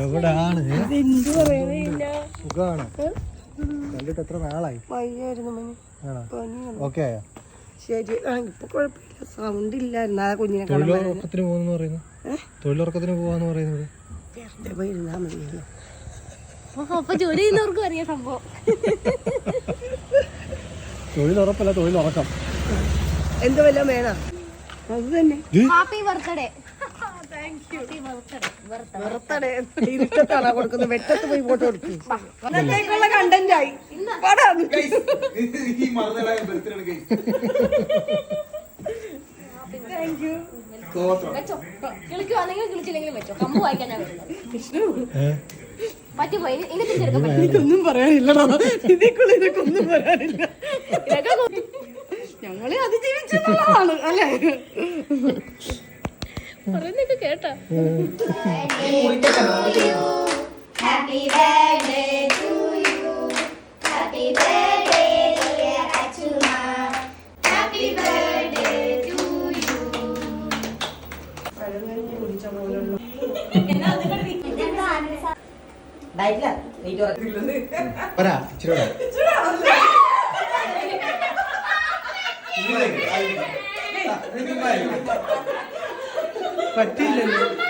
എവിടാണ്? സുഖാണ്. കണ്ടിട്ട് എത്ര നാളായി? ഓക്കെ ആയോ? ശരി, ഇപ്പൊ കുഴപ്പമില്ല. സൗണ്ട് ഇല്ലായിരുന്നു ആ കുഞ്ഞിനെ. തൊഴിലുറക്കത്തിന് പോകുന്നു പറയുന്നു. തൊഴിലുറക്കത്തിന് പോവാന്ന് പറയുന്നത് വെറുതെ പോയിരുന്നാ മതിയല്ലോ. അപ്പൊ ജോലി ചെയ്യുന്നവർക്കും അറിയാം സംഭവം. തൊഴിലുറപ്പല്ല, തൊഴിലുറക്കം. എന്ത് വല്ലതും വേണം? അത് തന്നെ. Happy birthday. ഇരുട്ടത്താണോ കൊടുക്കുന്നത്? വെട്ടത്ത് പോയി ഫോട്ടോ എടുക്കും. ഇന്നത്തേക്കുള്ള കണ്ടന്റ് ആയി. കിളിക്കുവാണെങ്കിലും കിളിച്ചില്ലെങ്കിലും വെച്ചോ. കമ്പ് വായിക്കാൻ ഞാൻ പറ്റിപ്പോയി. എനിക്കൊന്നും പറയാനില്ലടാ. ഇതിക്കുള്ള ഇതൊക്കെ ഒന്നും പറയാനില്ല. ഞങ്ങളെ അതിജീവിച്ചതാണ് അല്ലേ? പറയുന്നൊക്കെ കേട്ടാ. Happy birthday to you. Happy birthday dear Achuma. Happy birthday to you. പറ്റില്ലല്ലോ.